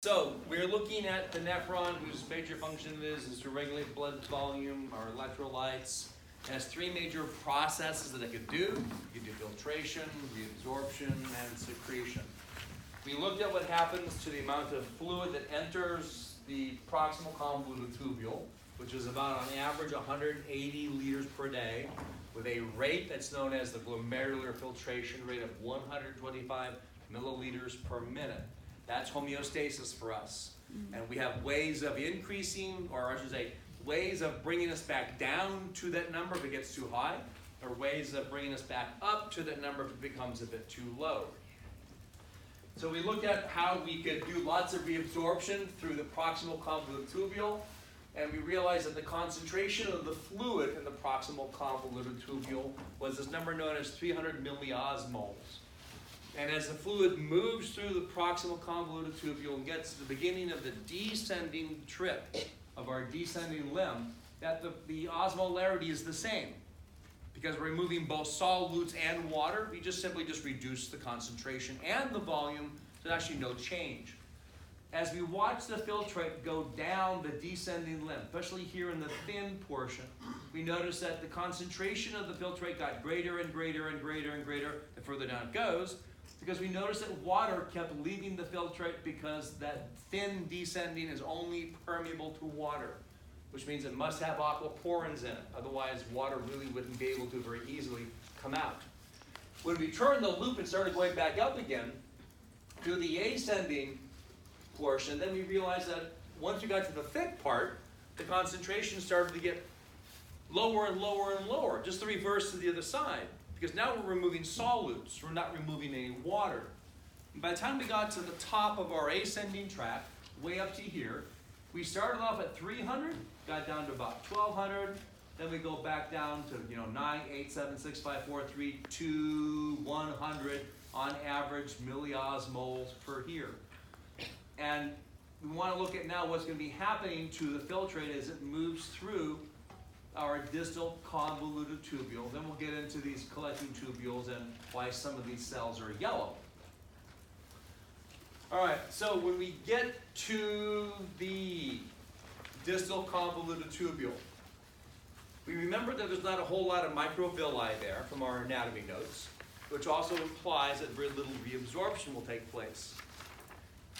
So we're looking at the nephron, whose major function is to regulate blood volume or electrolytes. It has three major processes that it could do. You could do filtration, reabsorption, and secretion. We looked at what happens to the amount of fluid that enters the proximal convoluted tubule, which is about on average 180 liters per day, with a rate that's known as the glomerular filtration rate of 125 milliliters per minute. That's homeostasis for us. And we have ways of increasing, or I should say, ways of bringing us back down to that number if it gets too high, or ways of bringing us back up to that number if it becomes a bit too low. So we looked at how we could do lots of reabsorption through the proximal convoluted tubule, and we realized that the concentration of the fluid in the proximal convoluted tubule was this number known as 300 milliosmoles. And as the fluid moves through the proximal convoluted tubule and gets to the beginning of the descending trip of our descending limb, that the osmolarity is the same. Because we're removing both solutes and water, we just simply reduce the concentration and the volume, so there's actually no change. As we watch the filtrate go down the descending limb, especially here in the thin portion, we notice that the concentration of the filtrate got greater and greater and greater and greater the further down it goes, because we noticed that water kept leaving the filtrate because that thin descending is only permeable to water, which means it must have aquaporins in it. Otherwise, water really wouldn't be able to very easily come out. When we turned the loop and started going back up again to the ascending portion, then we realized that once we got to the thick part, the concentration started to get lower and lower and lower, just the reverse to the other side. Because now we're removing solutes, we're not removing any water. And by the time we got to the top of our ascending track, way up to here, we started off at 300, got down to about 1200, then we go back down to 9, 8, 7, 6, 5, 4, 3, 2, 100 on average milliosmoles per here. And we want to look at now what's going to be happening to the filtrate as it moves through our distal convoluted tubule. Then we'll get into these collecting tubules and why some of these cells are yellow. All right, so when we get to the distal convoluted tubule, we remember that there's not a whole lot of microvilli there from our anatomy notes, which also implies that very little reabsorption will take place.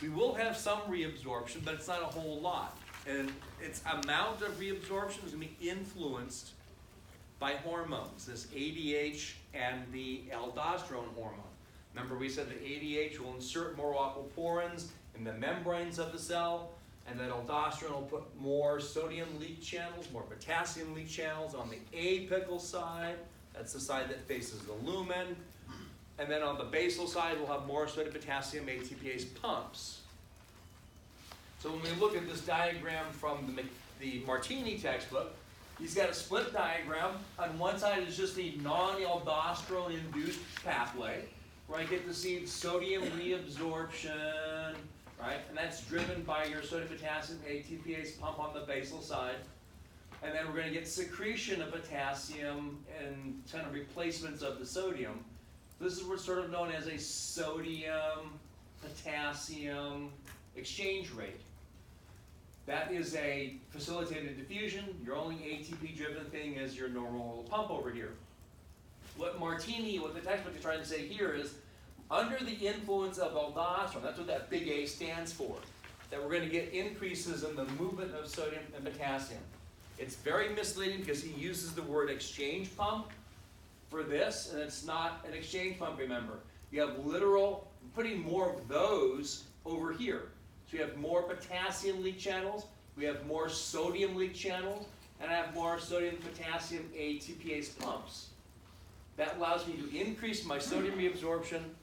We will have some reabsorption, but it's not a whole lot. And its amount of reabsorption is going to be influenced by hormones, this ADH and the aldosterone hormone. Remember we said that ADH will insert more aquaporins in the membranes of the cell, and that aldosterone will put more sodium leak channels, more potassium leak channels on the apical side. That's the side that faces the lumen. And then on the basal side, we'll have more sodium potassium ATPase pumps. So when we look at this diagram from the Martini textbook, he's got a split diagram. On one side is just the non-aldosterone-induced pathway, where I get to see sodium reabsorption, right? And that's driven by your sodium potassium ATPase pump on the basal side. And then we're going to get secretion of potassium and kind of replacements of the sodium. This is what's sort of known as a sodium-potassium exchange rate. That is a facilitated diffusion. Your only ATP-driven thing is your normal pump over here. What the textbook is trying to say here is, under the influence of aldosterone, that's what that big A stands for, that we're going to get increases in the movement of sodium and potassium. It's very misleading because he uses the word exchange pump for this, and it's not an exchange pump, remember. You have literal, putting more of those over here. So you have more potassium leak channels, we have more sodium leak channels, and I have more sodium potassium ATPase pumps. That allows me to increase my sodium reabsorption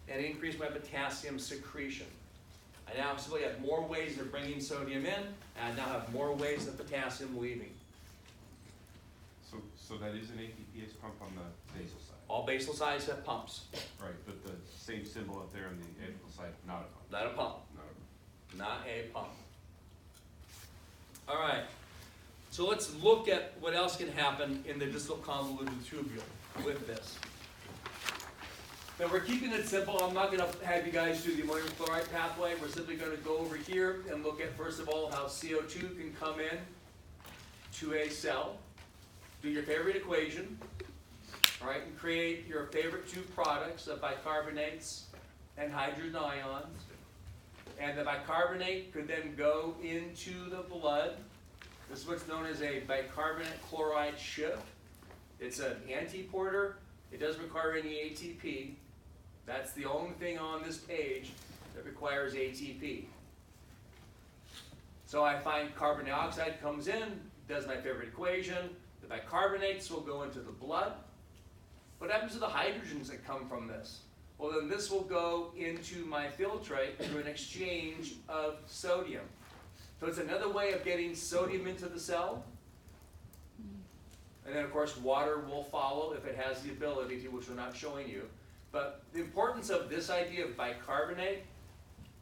and increase my potassium secretion. I now simply have more ways of bringing sodium in, and I now have more ways of potassium leaving. So that is an ATPase pump on the basal side? All basal sides have pumps. Right, but the same symbol up there on the apical side, not a pump. Not a pump. Not a pump. All right, so let's look at what else can happen in the distal convoluted tubule with this. Now we're keeping it simple. I'm not gonna have you guys do the ammonium chloride pathway. We're simply gonna go over here and look at, first of all, how CO2 can come in to a cell. Do your favorite equation, all right, and create your favorite two products of bicarbonates and hydrogen ions. And the bicarbonate could then go into the blood. This is what's known as a bicarbonate chloride shift. It's an antiporter. It doesn't require any ATP. That's the only thing on this page that requires ATP. So I find carbon dioxide comes in, does my favorite equation. The bicarbonates will go into the blood. What happens to the hydrogens that come from this? Well, then this will go into my filtrate through an exchange of sodium. So it's another way of getting sodium into the cell. And then, of course, water will follow if it has the ability to, which we're not showing you. But the importance of this idea of bicarbonate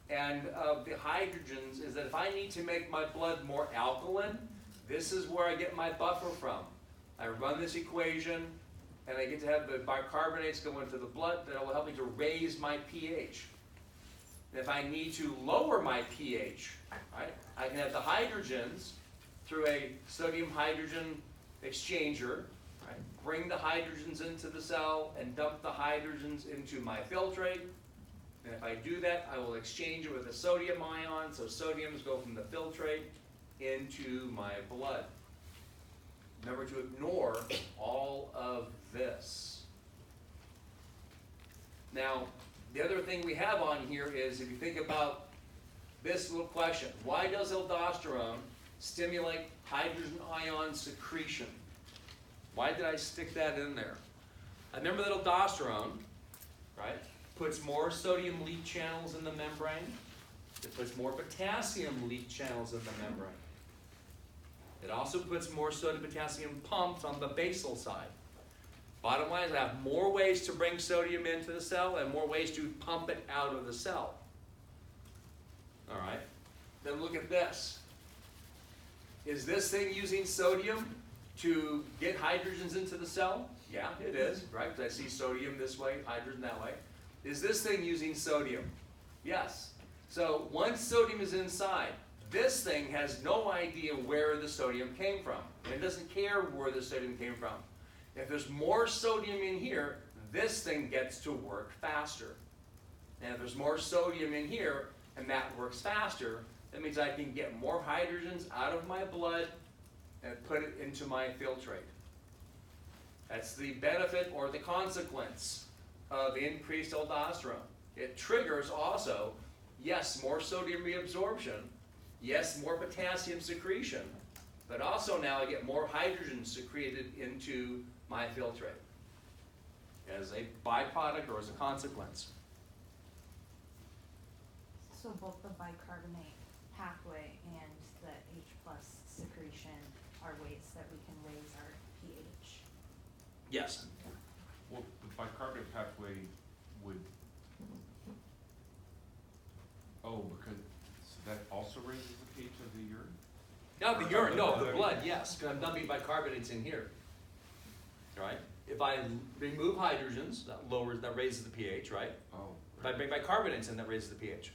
and of the hydrogens is that if I need to make my blood more alkaline, this is where I get my buffer from. I run this equation, and I get to have the bicarbonates go into the blood that will help me to raise my pH. And if I need to lower my pH, right, I can have the hydrogens through a sodium-hydrogen exchanger, right, bring the hydrogens into the cell and dump the hydrogens into my filtrate. And if I do that, I will exchange it with a sodium ion, so sodiums go from the filtrate into my blood. Remember to ignore all of this. Now, the other thing we have on here is, if you think about this little question, why does aldosterone stimulate hydrogen ion secretion? Why did I stick that in there? I remember that aldosterone, right, puts more sodium leak channels in the membrane. It puts more potassium leak channels in the membrane. It also puts more sodium-potassium pumps on the basal side. Bottom line is I have more ways to bring sodium into the cell and more ways to pump it out of the cell. All right? Then look at this. Is this thing using sodium to get hydrogens into the cell? Yeah, it is, right? Because I see sodium this way, hydrogen that way. Is this thing using sodium? Yes. So once sodium is inside, this thing has no idea where the sodium came from. It doesn't care where the sodium came from. If there's more sodium in here, this thing gets to work faster. And if there's more sodium in here, and that works faster, that means I can get more hydrogens out of my blood and put it into my filtrate. That's the benefit or the consequence of increased aldosterone. It triggers also, yes, more sodium reabsorption, yes, more potassium secretion, but also now I get more hydrogen secreted into my filtrate as a byproduct or as a consequence. So both the bicarbonate pathway and the H+ secretion are ways that we can raise our pH. Yes. Well, the bicarbonate pathway would, because so that also raises the pH of the urine? Not the urine, no, the blood, yes, because I'm dumping bicarbonates in here. Right? If I remove hydrogens, that raises the pH, right? Oh. If I bring bicarbonates in, that raises the pH.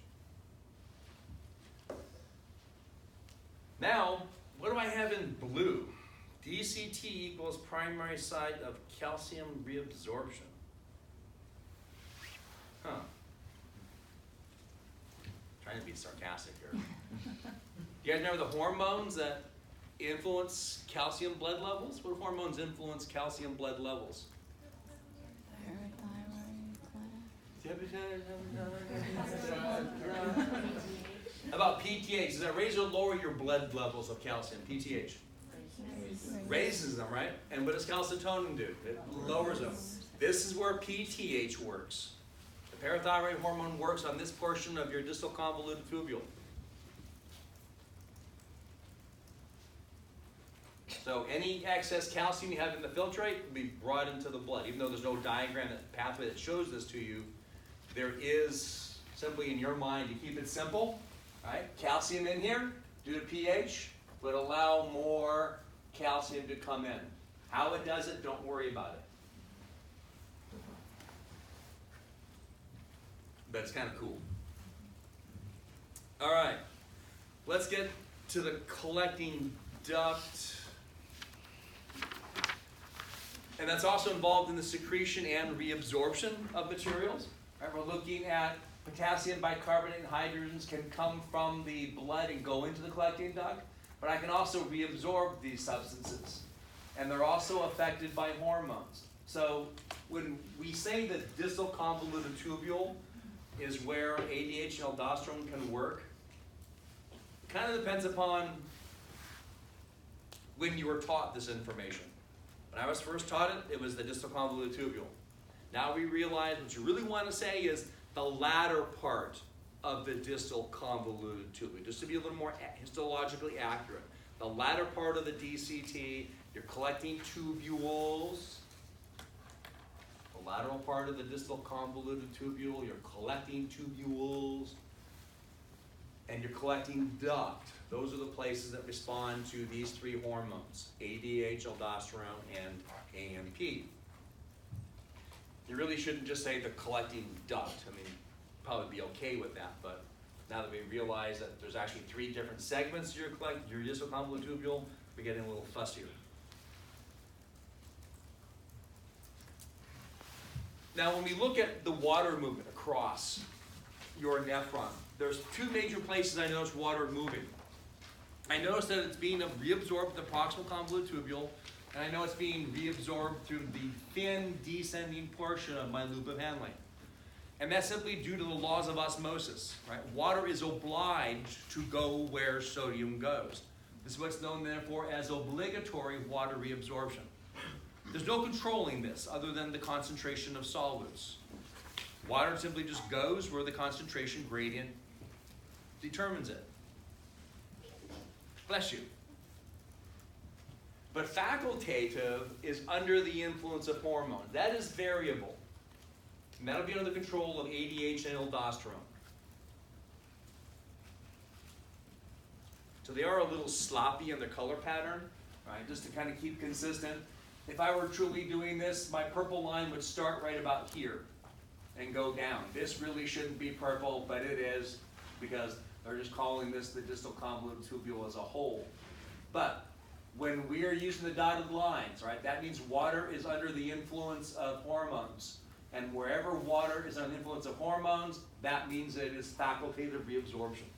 Now, what do I have in blue? DCT equals primary site of calcium reabsorption. Huh. Trying to be sarcastic here. You guys remember the hormones that influence calcium blood levels? What hormones influence calcium blood levels? How about PTH? Does that raise or lower your blood levels of calcium? PTH? Raises them, right? And what does calcitonin do? It lowers them. This is where PTH works. The parathyroid hormone works on this portion of your distal convoluted tubule. So any excess calcium you have in the filtrate will be brought into the blood. Even though there's no diagram, pathway that shows this to you, there is simply in your mind, to keep it simple, right? Calcium in here, due to pH, would allow more calcium to come in. How it does it, don't worry about it. That's kind of cool. All right, let's get to the collecting duct. And that's also involved in the secretion and reabsorption of materials. Right, we're looking at potassium bicarbonate and hydrogens can come from the blood and go into the collecting duct, but I can also reabsorb these substances. And they're also affected by hormones. So when we say that distal convoluted tubule is where ADH and aldosterone can work, it kind of depends upon when you were taught this information. When I was first taught it, it was the distal convoluted tubule. Now we realize what you really want to say is the latter part of the distal convoluted tubule, just to be a little more histologically accurate. The latter part of the DCT, you're collecting tubules. The lateral part of the distal convoluted tubule, you're collecting tubules. And you're collecting duct. Those are the places that respond to these three hormones, ADH, aldosterone, and AMP. You really shouldn't just say the collecting duct. I mean, probably be okay with that, but now that we realize that there's actually three different segments to your distal convoluted tubule, we're getting a little fussier. Now, when we look at the water movement across your nephron, there's two major places I notice water moving. I notice that it's being reabsorbed in the proximal convoluted tubule, and I know it's being reabsorbed through the thin descending portion of my loop of Henle. And that's simply due to the laws of osmosis, right? Water is obliged to go where sodium goes. This is what's known, therefore, as obligatory water reabsorption. There's no controlling this other than the concentration of solutes. Water simply just goes where the concentration gradient determines it. Bless you. But facultative is under the influence of hormone. That is variable. And that'll be under the control of ADH and aldosterone. So they are a little sloppy in their color pattern, right? Just to kind of keep consistent. If I were truly doing this, my purple line would start right about here and go down. This really shouldn't be purple, but it is because they're just calling this the distal convoluted tubule as a whole. But when we are using the dotted lines, right, that means water is under the influence of hormones. And wherever water is under the influence of hormones, that means that it is facultative reabsorption.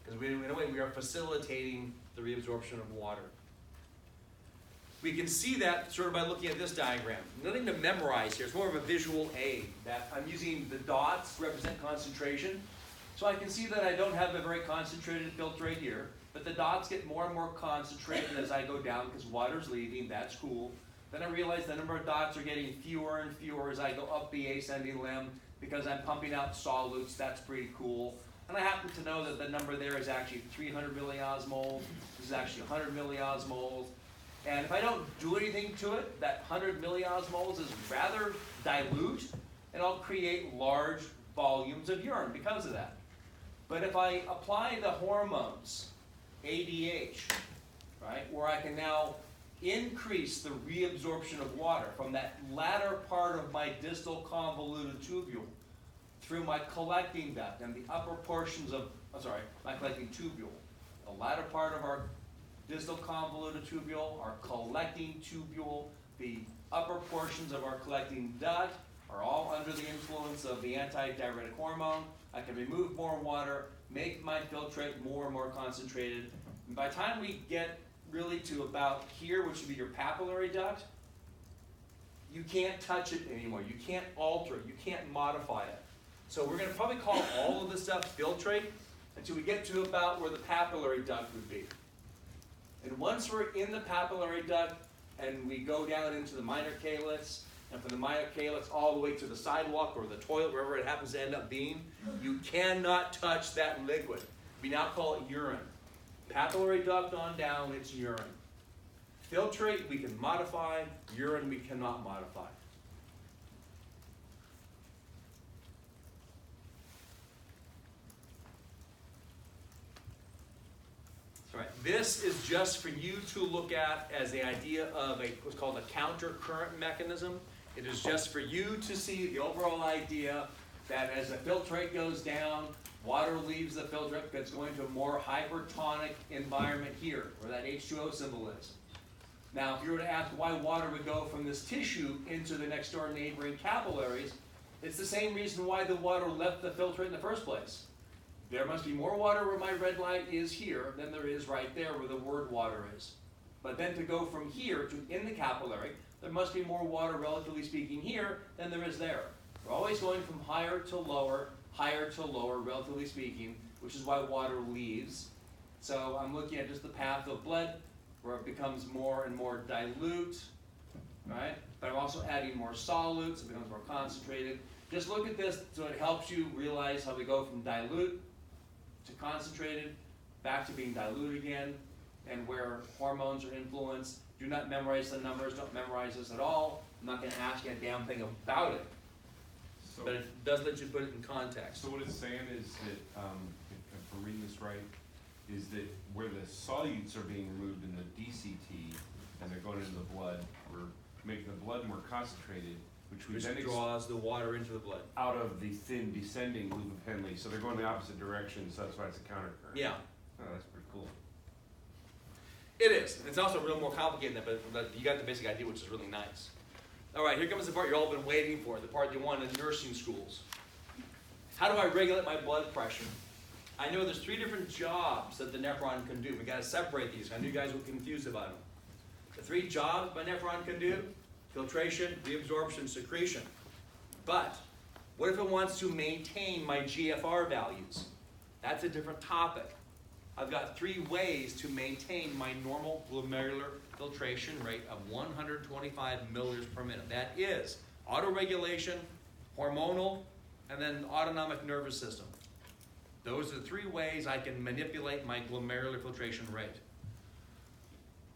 Because in a way, we are facilitating the reabsorption of water. We can see that sort of by looking at this diagram. Nothing to memorize here. It's more of a visual aid. That I'm using the dots to represent concentration. So I can see that I don't have a very concentrated filtrate here, but the dots get more and more concentrated as I go down because water's leaving. That's cool. Then I realize the number of dots are getting fewer and fewer as I go up the ascending limb because I'm pumping out solutes. That's pretty cool. And I happen to know that the number there is actually 300 milliosmoles. This is actually 100 milliosmoles. And if I don't do anything to it, that 100 milliosmoles is rather dilute, and I'll create large volumes of urine because of that. But if I apply the hormones, ADH, right, where I can now increase the reabsorption of water from that latter part of my distal convoluted tubule through my collecting duct and the upper portions of, my collecting tubule, the latter part of our distal convoluted tubule, our collecting tubule, the upper portions of our collecting duct are all under the influence of the antidiuretic hormone. I can remove more water, make my filtrate more and more concentrated. And by the time we get really to about here, which would be your papillary duct, you can't touch it anymore. You can't alter it. You can't modify it. So we're going to probably call all of this stuff filtrate until we get to about where the papillary duct would be. And once we're in the papillary duct and we go down into the minor calyx, and from the minor calyx all the way to the sidewalk or the toilet, wherever it happens to end up being, you cannot touch that liquid. We now call it urine. Papillary duct on down, it's urine. Filtrate we can modify, urine we cannot modify. Right. This is just for you to look at as the idea of what's called a counter current mechanism. It is just for you to see the overall idea that as the filtrate goes down, water leaves the filtrate, it's going to a more hypertonic environment here, where that H2O symbol is. Now, if you were to ask why water would go from this tissue into the next door neighboring capillaries, it's the same reason why the water left the filtrate in the first place. There must be more water where my red light is here than there is right there where the word water is. But then to go from here to in the capillary, there must be more water, relatively speaking, here than there is there. We're always going from higher to lower, relatively speaking, which is why water leaves. So I'm looking at just the path of blood, where it becomes more and more dilute, right? But I'm also adding more solutes, it becomes more concentrated. Just look at this so it helps you realize how we go from dilute to concentrated, back to being dilute again, and where hormones are influenced. Do not memorize the numbers, don't memorize this at all. I'm not gonna ask you a damn thing about it, So, but it does let you put it in context. so what it's saying is that, if I'm reading this right, is that where the solutes are being removed in the DCT and they're going into the blood, we're making the blood more concentrated, which we Which then draws the water into the blood. out of the thin descending loop of Henle. So they're going the opposite direction, so that's why it's a countercurrent. Yeah, Oh, that's pretty cool. it is. It's also a little more complicated than that, but you got the basic idea, which is really nice. All right, here comes the part you've all been waiting for, the part you want in nursing schools. How do I regulate my blood pressure? I know there's 3 different jobs that the nephron can do. We got to separate these. I knew you guys were confused about them. The 3 jobs my nephron can do: filtration, reabsorption, secretion. But what if it wants to maintain my GFR values? That's a different topic. I've got 3 ways to maintain my normal glomerular filtration rate of 125 milliliters per minute. That is autoregulation, hormonal, and then autonomic nervous system. Those are the 3 ways I can manipulate my glomerular filtration rate.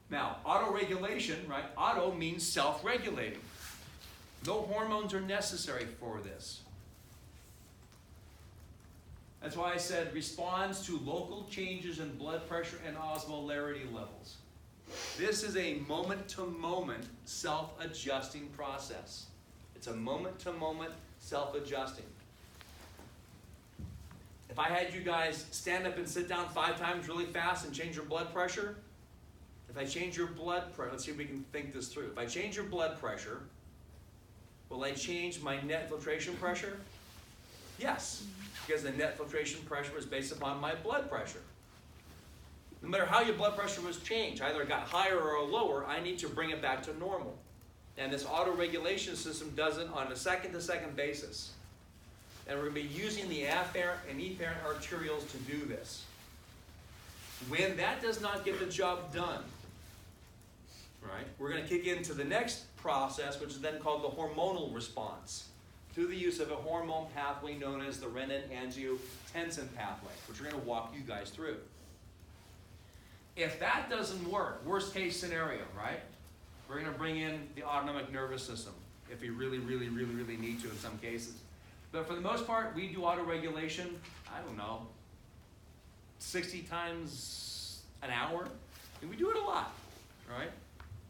Now, autoregulation, right? Auto means self-regulating. No hormones are necessary for this. That's why I said responds to local changes in blood pressure and osmolarity levels. This is a moment-to-moment self-adjusting process. It's a moment-to-moment self-adjusting. If I had you guys stand up and sit down 5 times really fast and change your blood pressure, if I change your blood pressure, let's see if we can think this through. If I change your blood pressure, will I change my net filtration pressure? Yes, because the net filtration pressure is based upon my blood pressure. No matter how your blood pressure was changed, either it got higher or lower, I need to bring it back to normal. And this auto-regulation system does it on a second-to-second basis. And we're going to be using the afferent and efferent arterioles to do this. When that does not get the job done, right, we're going to kick into the next process, which is then called the hormonal response, through the use of a hormone pathway known as the renin-angiotensin pathway, which we're going to walk you guys through. If that doesn't work, worst case scenario, right, we're going to bring in the autonomic nervous system if we really need to in some cases. But for the most part, we do autoregulation, I don't know, 60 times an hour. And we do it a lot, right?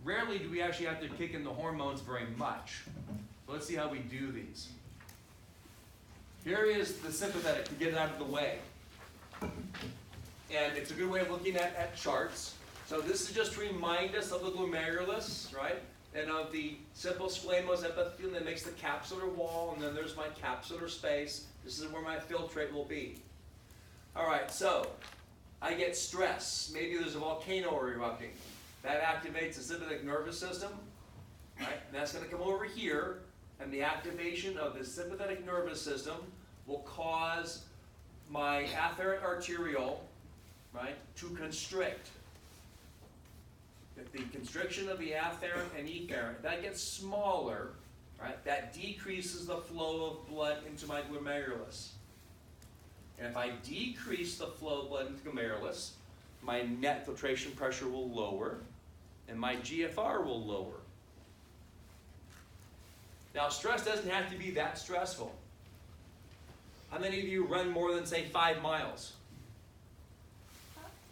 Rarely do we actually have to kick in the hormones very much. So let's see how we do these. Here is the sympathetic to get it out of the way. And it's a good way of looking at charts. So this is just to remind us of the glomerulus, right? And of the simple squamous epithelium that makes the capsular wall, and then there's my capsular space. This is where my filtrate will be. All right, so I get stress. Maybe there's a volcano erupting. That activates the sympathetic nervous system, right? And that's going to come over here, and the activation of the sympathetic nervous system will cause my afferent arteriole, right, to constrict. If the constriction of the afferent and efferent, that gets smaller, right, that decreases the flow of blood into my glomerulus. And if I decrease the flow of blood into the glomerulus, my net filtration pressure will lower, and my GFR will lower. Now, stress doesn't have to be that stressful. How many of you run more than, say, 5 miles?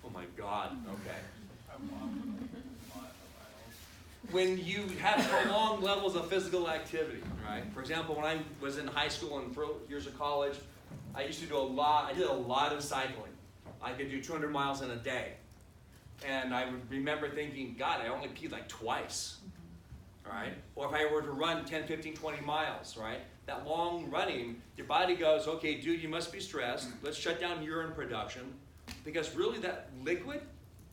Oh my God, okay. when you have prolonged levels of physical activity, right? For example, when I was in high school and for years of college, I used to do I did a lot of cycling. I could do 200 miles in a day. And I would remember thinking, God, I only peed like twice, right? Or if I were to run 10, 15, 20 miles, right? That long running, your body goes, okay, dude, you must be stressed. Let's shut down urine production. Because really that liquid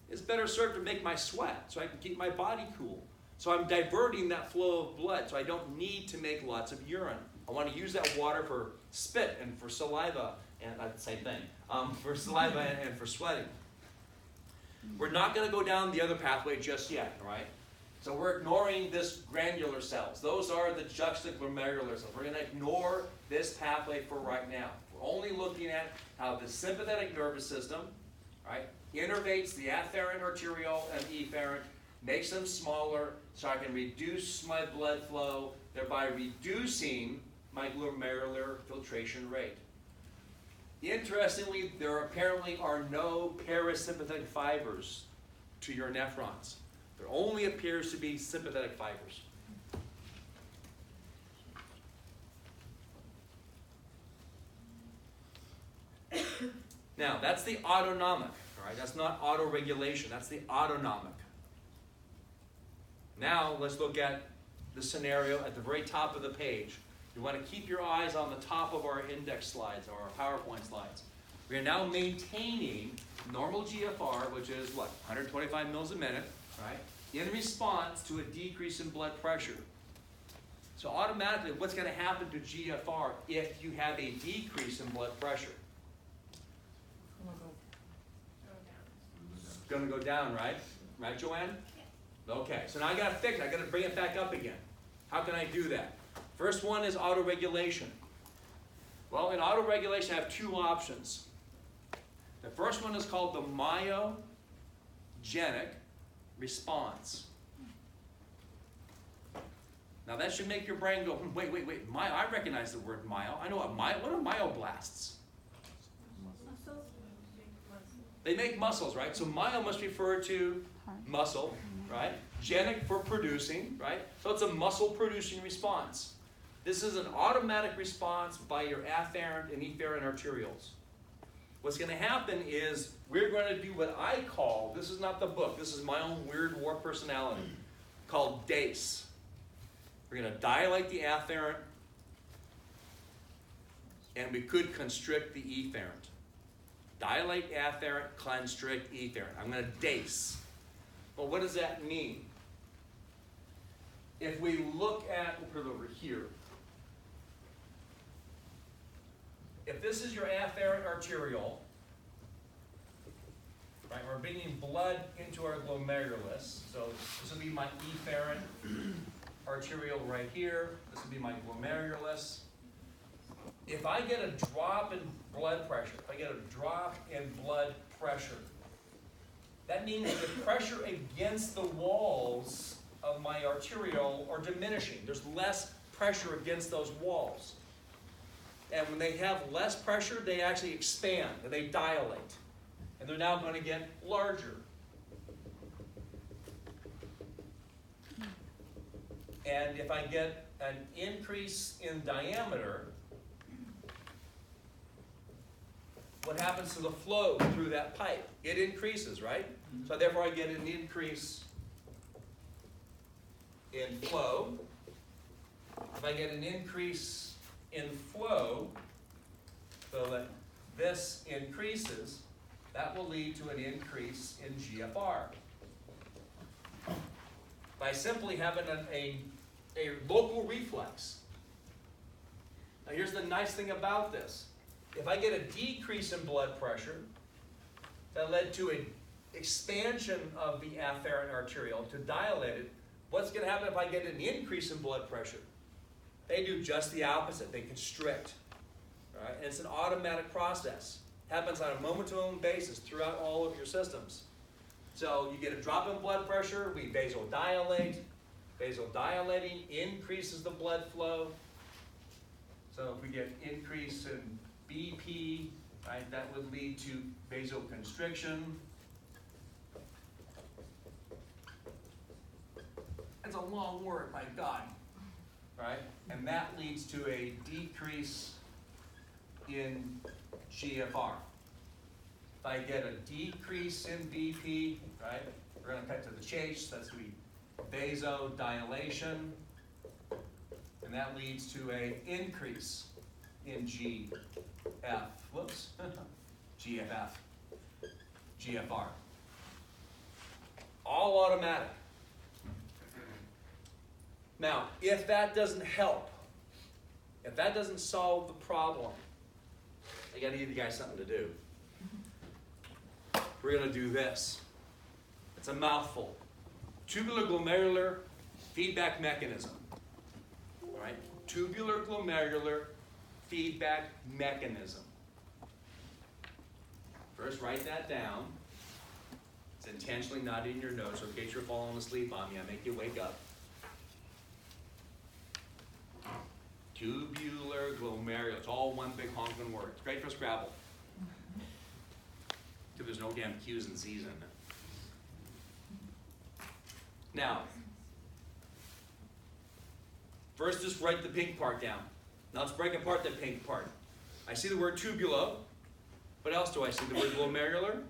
is better served to make my sweat so I can keep my body cool. So I'm diverting that flow of blood so I don't need to make lots of urine. I want to use that water for spit and for saliva, and same thing, for saliva and for sweating. We're not going to go down the other pathway just yet, right? So we're ignoring this granular cells. Those are the juxtaglomerular cells. We're going to ignore this pathway for right now. We're only looking at how the sympathetic nervous system, right, innervates the afferent arteriole and efferent, makes them smaller so I can reduce my blood flow, thereby reducing my glomerular filtration rate. Interestingly, there apparently are no parasympathetic fibers to your nephrons. There only appears to be sympathetic fibers. Now, that's the autonomic, all right? That's not autoregulation, that's the autonomic. Now, let's look at the scenario at the very top of the page. You want to keep your eyes on the top of our index slides or our PowerPoint slides. We are now maintaining normal GFR, which is what, 125 mils a minute, right? In response to a decrease in blood pressure. So automatically, what's going to happen to GFR if you have a decrease in blood pressure? It's going to go down, right? Right, Joanne? Okay, so now I got to fix it. I got to bring it back up again. How can I do that? First one is autoregulation. Well, in autoregulation, I have two options. The first one is called the myogenic response. Now that should make your brain go, wait, I recognize the word myo. I know what are myoblasts? They make muscles, right? So myo must refer to muscle, right? Genic for producing, right? So it's a muscle producing response. This is an automatic response by your afferent and efferent arterioles. What's going to happen is we're going to do what I call, this is not the book, this is my own weird war personality, called DACE. We're going to dilate the afferent, and we could constrict the efferent. Dilate afferent, constrict efferent. I'm going to DACE. Well, what does that mean? If we look at, we'll put it over here. If this is your afferent arteriole, right, we're bringing blood into our glomerulus. So this will be my efferent arteriole right here. This will be my glomerulus. If I get a drop in blood pressure, that means the pressure against the walls of my arteriole are diminishing. There's less pressure against those walls. And when they have less pressure, they actually expand and they dilate. And they're now going to get larger. And if I get an increase in diameter, what happens to the flow through that pipe? It increases, right? So therefore I get an increase in flow. If I get an increase in flow, so that this increases, that will lead to an increase in GFR. By simply having a local reflex. Now here's the nice thing about this. If I get a decrease in blood pressure, that led to an expansion of the afferent arteriole to dilate it, what's going to happen if I get an increase in blood pressure? They do just the opposite. They constrict. Right? And it's an automatic process. Happens on a moment-to-moment basis throughout all of your systems. So you get a drop in blood pressure, we vasodilate. Vasodilating increases the blood flow. So if we get increase in BP, right, that would lead to vasoconstriction. And it's a long word, my God. Right? And that leads to a decrease in GFR. If I get a decrease in BP, right, we're going to cut to the chase. That's going to be vasodilation. And that leads to an increase in GFR. GFR. All automatic. Now, if that doesn't help, if that doesn't solve the problem, I got to give you guys something to do. We're going to do this. It's a mouthful. Tubular glomerular feedback mechanism. All right? Tubular glomerular feedback mechanism. First, write that down. It's intentionally not in your notes, so in case you're falling asleep on me, I make you wake up. Tubular glomerular. It's all one big honking word. It's great for Scrabble. Because there's no damn Q's and Z's in it. Now, first just write the pink part down. Now let's break apart the pink part. I see the word tubulo. What else do I see? The word glomerular?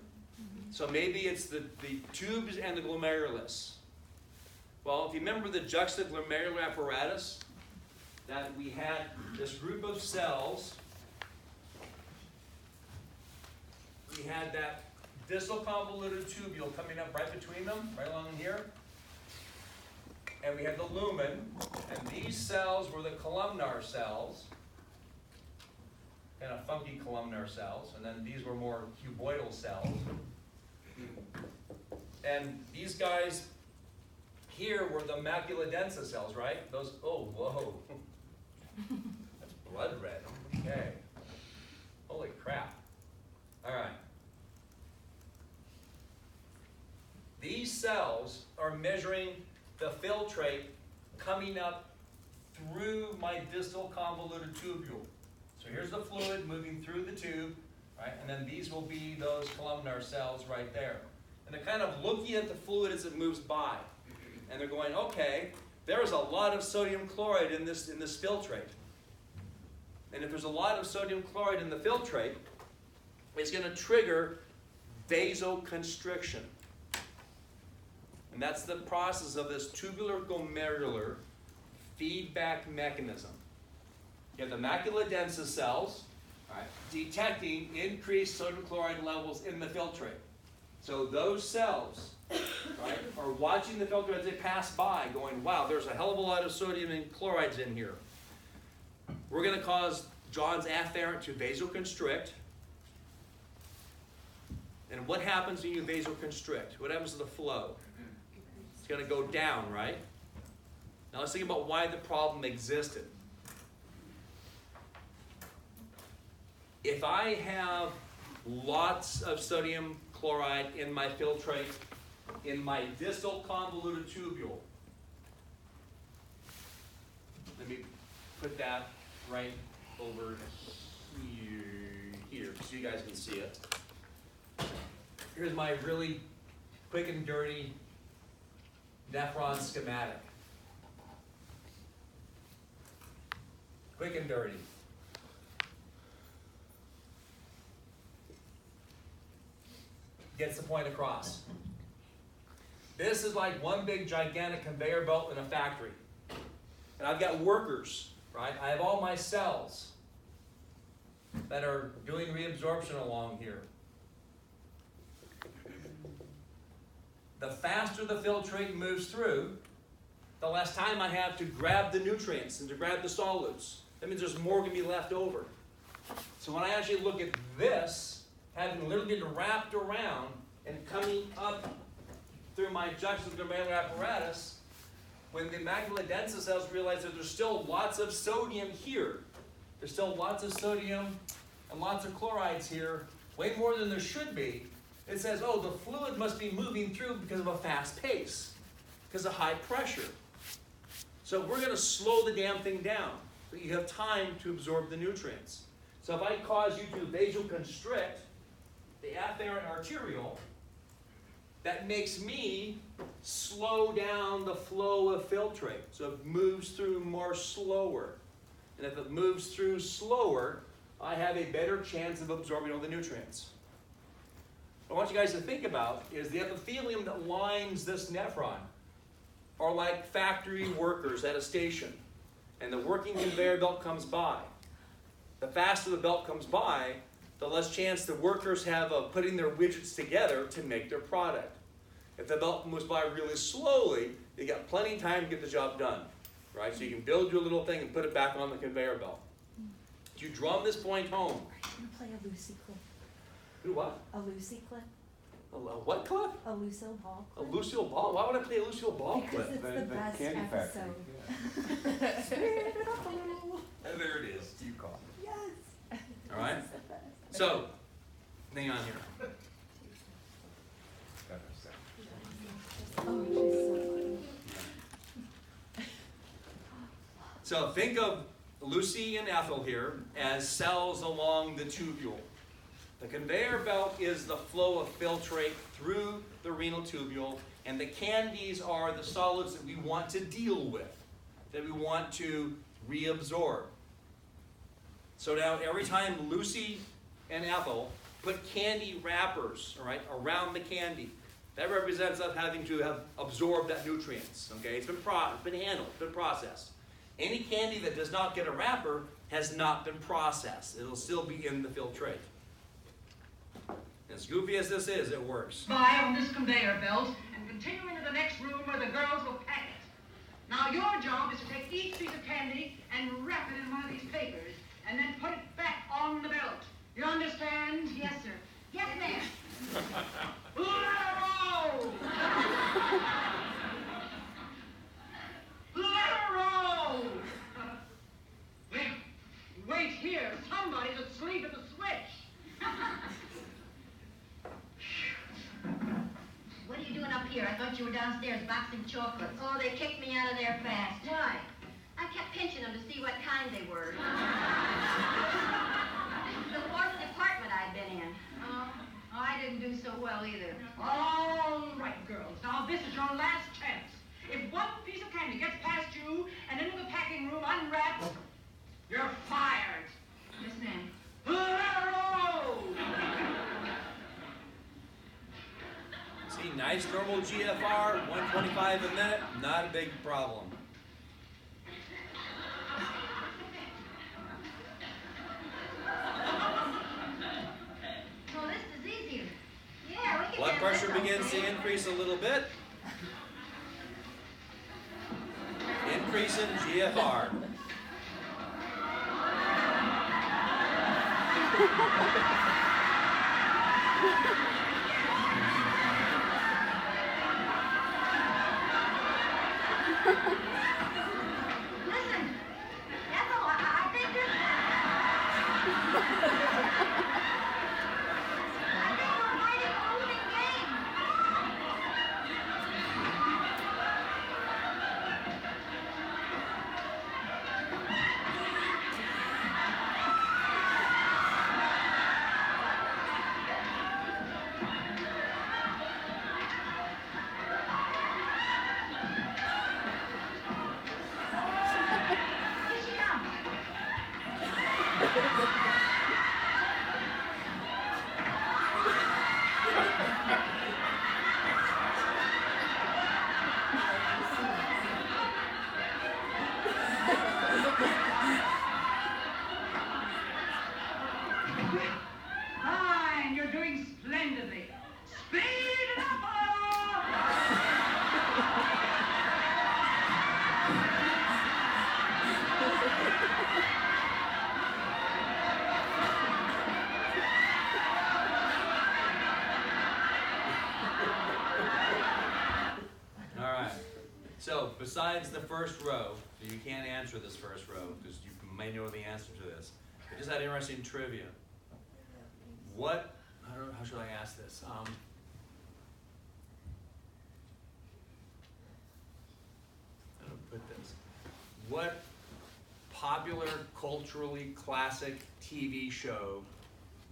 So maybe it's the tubes and the glomerulus. Well, if you remember the juxtaglomerular apparatus, that we had this group of cells. We had that distal convoluted tubule coming up right between them, right along here. And we had the lumen, and these cells were the columnar cells, kind of funky columnar cells, and then these were more cuboidal cells. And these guys here were the macula densa cells, right? Those, oh, whoa. That's blood red. Okay. Holy crap. All right. These cells are measuring the filtrate coming up through my distal convoluted tubule. So here's the fluid moving through the tube, right? And then these will be those columnar cells right there. And they're kind of looking at the fluid as it moves by. And they're going, okay, there is a lot of sodium chloride in this filtrate. And if there's a lot of sodium chloride in the filtrate, it's going to trigger vasoconstriction. And that's the process of this tubular glomerular feedback mechanism. You have the macula densa cells, right, detecting increased sodium chloride levels in the filtrate. So those cells, right, are watching the filtrate as they pass by, going, wow, there's a hell of a lot of sodium and chlorides in here. We're going to cause John's afferent to vasoconstrict. And what happens when you vasoconstrict? What happens to the flow? It's going to go down, right? Now let's think about why the problem existed. If I have lots of sodium chloride in my filtrate, in my distal convoluted tubule, let me put that right over here so you guys can see it. Here's my really quick and dirty nephron schematic. Quick and dirty. Gets the point across. This is like one big gigantic conveyor belt in a factory. And I've got workers, right? I have all my cells that are doing reabsorption along here. The faster the filtrate moves through, the less time I have to grab the nutrients and to grab the solutes. That means there's more going to be left over. So when I actually look at this, having literally been wrapped around and coming up through my juxtaglomerular apparatus, when the macula densa cells realize that there's still lots of sodium here, there's still lots of sodium and lots of chlorides here, way more than there should be, it says, oh, the fluid must be moving through because of a fast pace, because of high pressure. So we're going to slow the damn thing down so you have time to absorb the nutrients. So if I cause you to vasoconstrict the afferent arteriole, that makes me slow down the flow of filtrate. So it moves through more slower. And if it moves through slower, I have a better chance of absorbing all the nutrients. What I want you guys to think about is the epithelium that lines this nephron are like factory workers at a station. And the working conveyor belt comes by. The faster the belt comes by, the less chance the workers have of putting their widgets together to make their product. If the belt moves by really slowly, you got plenty of time to get the job done, right? So you can build your little thing and put it back on the conveyor belt. Do you drum this point home? I'm gonna play a Lucy clip. Do what? A Lucy clip? A what clip? A Lucille Ball A clip? Lucille Ball? Why would I play a Lucille Ball Because clip? it's the best Candy Factory. episode. There it is. You call. Yes. All right. This is the best. So, hang on here. Got her set. Oh, she's so funny. So think of Lucy and Ethel here as cells along the tubule. The conveyor belt is the flow of filtrate through the renal tubule, and the candies are the solids that we want to deal with, that we want to reabsorb. So now every time Lucy and Ethel put candy wrappers, all right, around the candy, that represents us having to have absorbed that nutrients. Okay, it's been handled, it's been processed. Any candy that does not get a wrapper has not been processed. It'll still be in the filtrate. As goofy as this is, it works. By on this conveyor belt and continue into the next room where the girls will pack it. Now your job is to take each piece of candy and wrap it in one of these papers and then put it back on the belt. You understand? Yes, sir. Yes, ma'am. Let her roll! Let her roll! Wait here. Somebody's asleep at the switch. What are you doing up here? I thought you were downstairs boxing chocolates. Oh, they kicked me out of there fast. Why? I kept pinching them to see what kind they were. This is the fourth department I've been in. Oh, I didn't do so well either. All right, girls. Now this is your last chance. If one piece of candy gets past you and into the packing room unwrapped, you're fired. Yes, ma'am. Let her roll! See, nice normal GFR, 125 a minute, not a big problem. Oh, this is easier. Yeah, we can Blood handle pressure this begins okay. to increase a little bit. Increase in GFR. Listen, Ethel, I think this... I think we're fighting a losing game. Here she comes. Fine, you're doing splendidly. Speed it up! All right. So besides the first row, so you can't answer this first row because you may know the answer to this. I just had interesting trivia. What? I don't know. How should I ask this? How do I put this? What popular, culturally classic TV show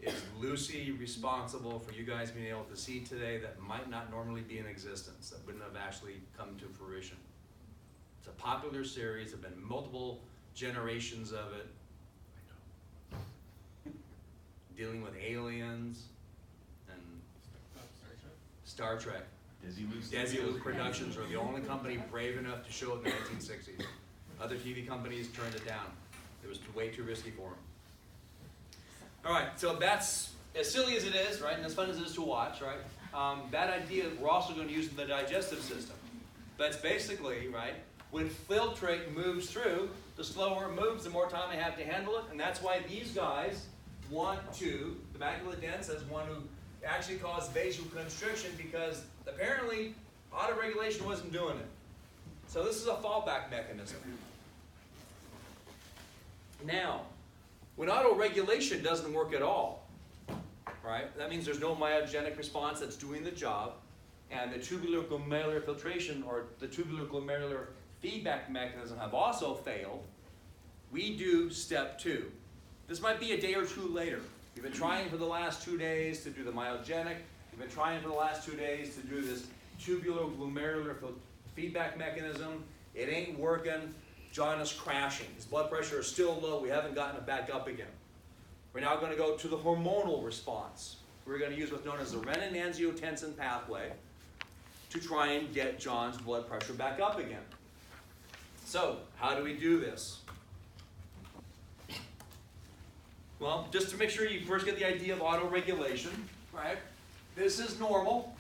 is loosely responsible for you guys being able to see today that might not normally be in existence, that wouldn't have actually come to fruition. It's a popular series, there have been multiple generations of it. Dealing with aliens and Star Trek. Desilu Productions are the only company brave enough to show it in the 1960s. Other TV companies turned it down. It was way too risky for them. All right, so that's, as silly as it is, right, and as fun as it is to watch, right, that idea we're also going to use in the digestive system. But it's basically, right, when filtrate moves through, the slower it moves, the more time I have to handle it, and that's why these guys want to, the macula densa want to actually cause vasoconstriction because apparently autoregulation wasn't doing it. So this is a fallback mechanism. Now, when autoregulation doesn't work at all, right, that means there's no myogenic response that's doing the job, and the tubular glomerular filtration or the tubular glomerular feedback mechanism have also failed, we do step 2. This might be a day or two later. We've been trying for the last 2 days to do the myogenic. We've been trying for the last 2 days to do this tubular glomerular feedback mechanism. It ain't working. John is crashing. His blood pressure is still low. We haven't gotten it back up again. We're now going to go to the hormonal response. We're going to use what's known as the renin-angiotensin pathway to try and get John's blood pressure back up again. So, how do we do this? Well, just to make sure you first get the idea of autoregulation, right? This is normal,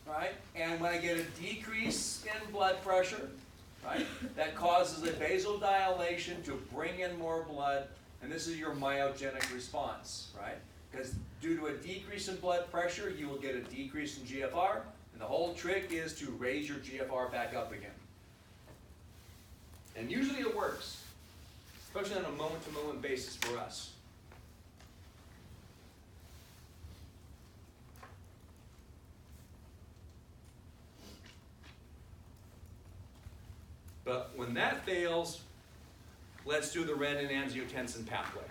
right? And when I get a decrease in blood pressure, right, that causes a vasodilation to bring in more blood, and this is your myogenic response, right? Because due to a decrease in blood pressure, you will get a decrease in GFR, and the whole trick is to raise your GFR back up again. And usually it works, especially on a moment-to-moment basis for us. But when that fails, let's do the renin-angiotensin pathway.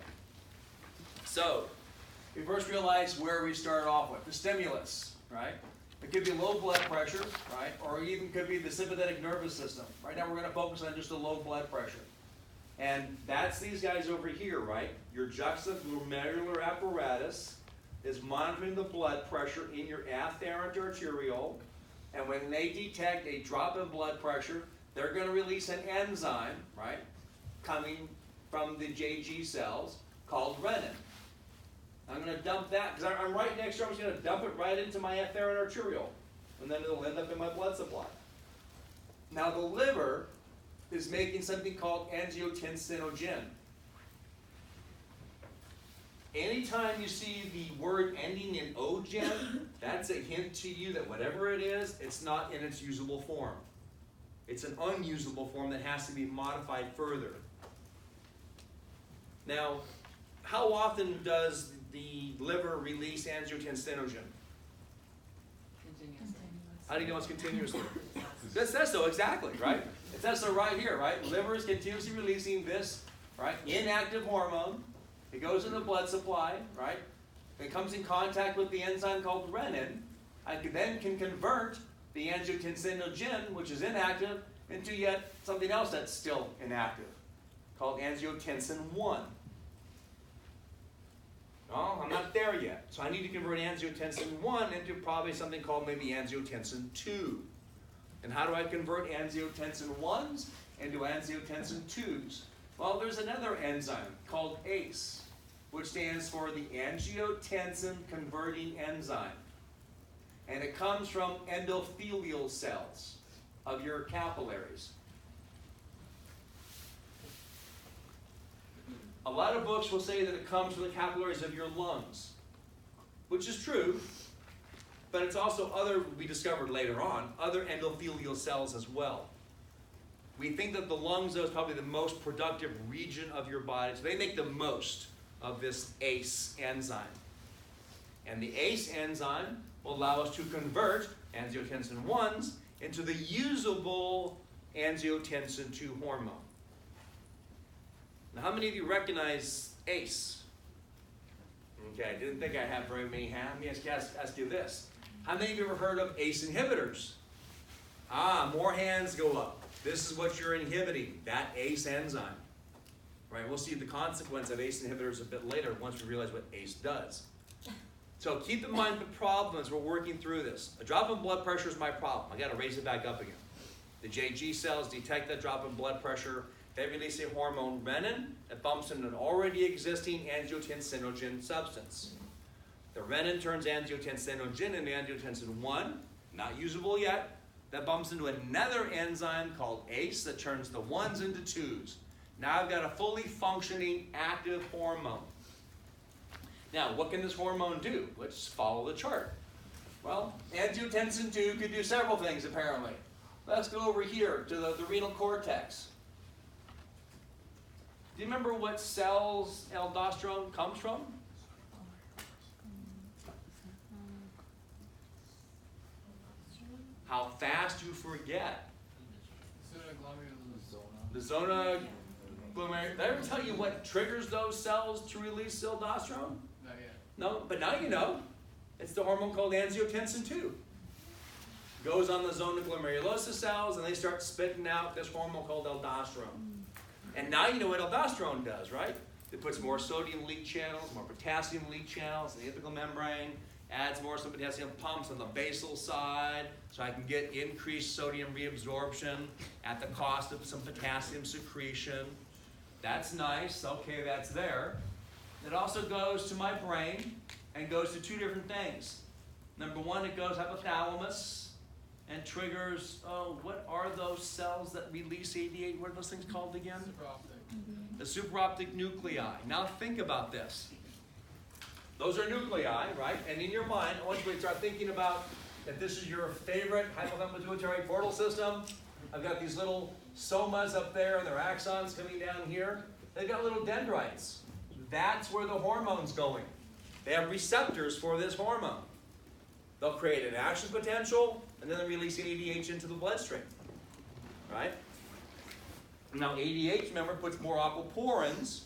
So, we first realize where we started off with, the stimulus, right? It could be low blood pressure, right? Or even could be the sympathetic nervous system. Right now we're going to focus on just the low blood pressure. And that's these guys over here, right? Your juxtaglomerular apparatus is monitoring the blood pressure in your afferent arteriole. And when they detect a drop in blood pressure, they're going to release an enzyme, right, coming from the JG cells called renin. I'm going to dump that, because I'm right next to it, I'm just going to dump it right into my afferent arteriole, and then it'll end up in my blood supply. Now the liver is making something called angiotensinogen. Anytime you see the word ending in ogen, that's a hint to you that whatever it is, it's not in its usable form. It's an unusable form that has to be modified further. Now, how often does the liver release angiotensinogen? How do you know it's continuously? It says so, exactly, right? It says so right here, right? Liver is continuously releasing this, right, inactive hormone. It goes in the blood supply, right? It comes in contact with the enzyme called renin. I then can convert the angiotensinogen, which is inactive, into yet something else that's still inactive, called angiotensin 1. No, I'm not there yet. So I need to convert angiotensin 1 into probably something called maybe angiotensin 2. And how do I convert angiotensin 1s into angiotensin 2s? Well, there's another enzyme called ACE, which stands for the angiotensin converting enzyme. And it comes from endothelial cells of your capillaries. A lot of books will say that it comes from the capillaries of your lungs, which is true, but it's also we discovered later on, other endothelial cells as well. We think that the lungs, though, is probably the most productive region of your body, so they make the most of this ACE enzyme. And the ACE enzyme will allow us to convert angiotensin 1s into the usable angiotensin 2 hormone. Now, how many of you recognize ACE? Okay, I didn't think I had very many hands. Let me ask you this. How many of you ever heard of ACE inhibitors? More hands go up. This is what you're inhibiting, that ACE enzyme. Right, we'll see the consequence of ACE inhibitors a bit later once we realize what ACE does. So keep in mind the problem as we're working through this. A drop in blood pressure is my problem. I got to raise it back up again. The JG cells detect that drop in blood pressure. They release a hormone, renin, that bumps into an already existing angiotensinogen substance. The renin turns angiotensinogen into angiotensin 1, not usable yet. That bumps into another enzyme called ACE that turns the 1s into 2s. Now I've got a fully functioning active hormone. Now, what can this hormone do? Let's follow the chart. Well, angiotensin 2 could do several things, apparently. Let's go over here to the renal cortex. Do you remember what cells aldosterone comes from? How fast you forget. The zona glomerulus. Did I ever tell you what triggers those cells to release aldosterone? Not yet. No, but now you know. It's the hormone called angiotensin 2. Goes on the zona glomerulosa cells and they start spitting out this hormone called aldosterone. And now you know what aldosterone does, right? It puts more sodium leak channels, more potassium leak channels in the apical membrane, adds more some potassium pumps on the basal side, so I can get increased sodium reabsorption at the cost of some potassium secretion. That's nice, okay, that's there. It also goes to my brain and goes to two different things. Number one, it goes hypothalamus and triggers, what are those cells that release ADH? What are those things called again? Superoptic. The superoptic nuclei. Now think about this. Those are nuclei, right? And in your mind, I want you to start thinking about that this is your favorite hypothalamus pituitary portal system. I've got these little somas up there and their axons coming down here. They've got little dendrites. That's where the hormone's going. They have receptors for this hormone. They'll create an action potential, and then they're releasing ADH into the bloodstream, right? Now ADH, remember, puts more aquaporins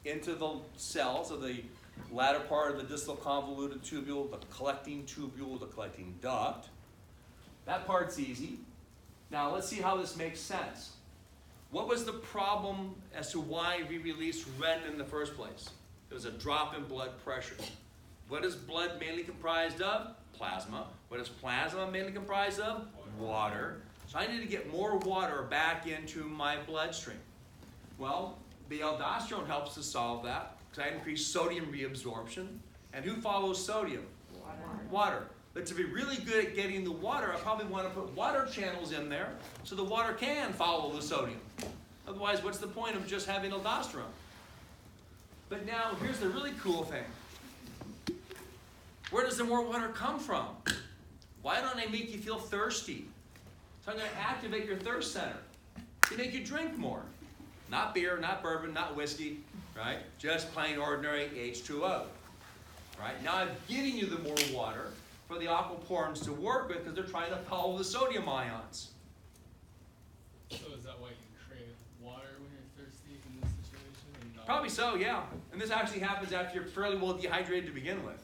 into the cells of the latter part of the distal convoluted tubule, the collecting duct. That part's easy. Now let's see how this makes sense. What was the problem as to why we released renin in the first place? It was a drop in blood pressure. What is blood mainly comprised of? Plasma. What is plasma mainly comprised of? Water. So I need to get more water back into my bloodstream. Well, the aldosterone helps to solve that because I increase sodium reabsorption. And who follows sodium? Water. But to be really good at getting the water, I probably want to put water channels in there so the water can follow the sodium. Otherwise, what's the point of just having aldosterone? But now, here's the really cool thing. Where does the more water come from? Why don't I make you feel thirsty? So I'm going to activate your thirst center to make you drink more. Not beer, not bourbon, not whiskey, right? Just plain ordinary H2O. Right? Now I'm giving you the more water for the aquaporins to work with because they're trying to follow the sodium ions. So is that why you crave water when you're thirsty in this situation? And not Probably so, yeah. And this actually happens after you're fairly well dehydrated to begin with.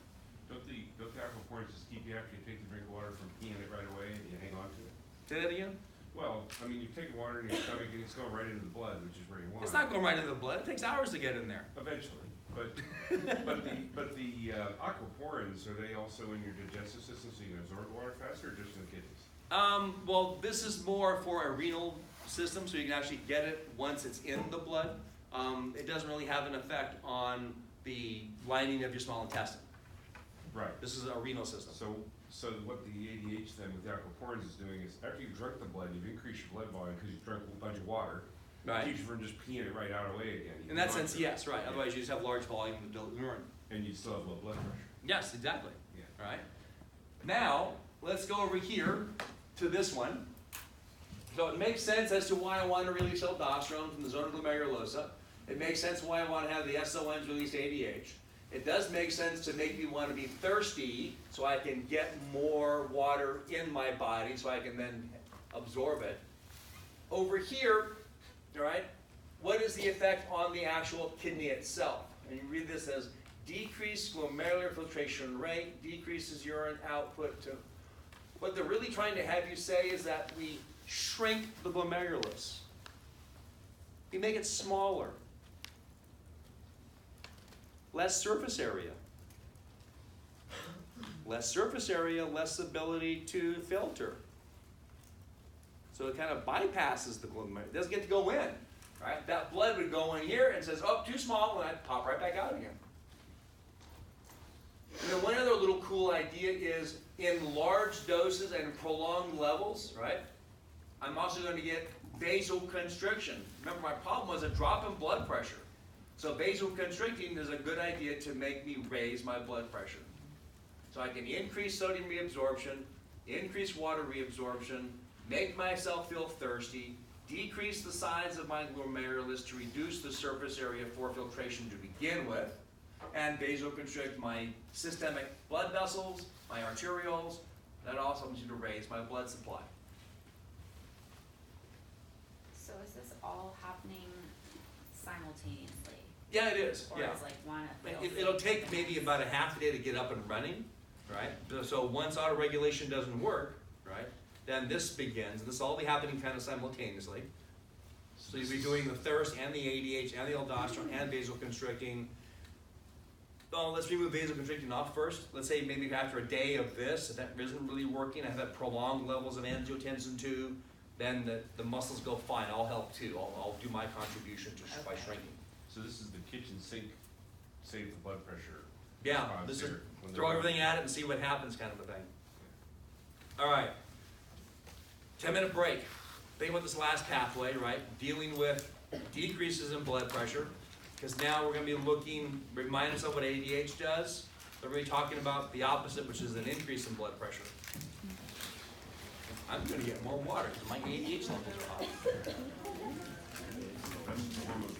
Don't the aquaporins just keep you after you take the drink of water from peeing it right away and you hang on to it? Say that again? Well, I mean, you take water in your stomach and it's going right into the blood, which is where you want It's not going right into the blood. It takes hours to get in there. Eventually, but the aquaporins, are they also in your digestive system so you can absorb water faster, or just in the kidneys? Well, this is more for a renal system, so you can actually get it once it's in the blood. It doesn't really have an effect on the lining of your small intestine. Right. This is a renal system. So what the ADH then with the aquaporins is doing is after you've drunk the blood, you've increased your blood volume because you've drunk a bunch of water. Right. It keeps you from just peeing it right out away again. You In that want sense, to. yes, right. Yeah. Otherwise, you just have large volume of urine. And you still have low blood pressure. Yes, exactly. Yeah. Right. Now, let's go over here to this one. So it makes sense as to why I want to release aldosterone from the zona glomerulosa. It makes sense why I want to have the SONs release ADH. It does make sense to make me want to be thirsty so I can get more water in my body so I can then absorb it. Over here, all right, what is the effect on the actual kidney itself? And you read this as decreased glomerular filtration rate, decreases urine output to, what they're really trying to have you say is that we shrink the glomerulus. We make it smaller. Less surface area. Less surface area, less ability to filter. So it kind of bypasses the glomerulus. It doesn't get to go in. Right? That blood would go in here and says, oh, too small, and I'd pop right back out again. And then one other little cool idea is in large doses and prolonged levels, right? I'm also going to get vasoconstriction. Remember, my problem was a drop in blood pressure. So vasoconstricting is a good idea to make me raise my blood pressure. So I can increase sodium reabsorption, increase water reabsorption, make myself feel thirsty, decrease the size of my glomerulus to reduce the surface area for filtration to begin with, and vasoconstrict my systemic blood vessels, my arterioles. That also means to raise my blood supply. So is this all happening simultaneously? Yeah, it is. Or Yeah. is like one at It'll take maybe about a half a day to get up and running, right? So once autoregulation doesn't work, right, then this begins, and this will all be happening kind of simultaneously. So you'll be doing the thirst and the ADH and the aldosterone and vasoconstricting. Oh, let's remove vasoconstricting off first. Let's say maybe after a day of this, if that isn't really working, I have that prolonged levels of angiotensin II, then the muscles go fine. I'll help too. I'll do my contribution by Okay. shrinking. So this is the kitchen sink, save the blood pressure. Yeah, response this is here when throw they're- everything at it and see what happens kind of a thing. All right, 10-minute break. Think about this last pathway, right? Dealing with decreases in blood pressure, because now we're going to be looking, remind us of what ADH does. We're going to be talking about the opposite, which is an increase in blood pressure. I'm going to get more water because my ADH levels are high. That's the form of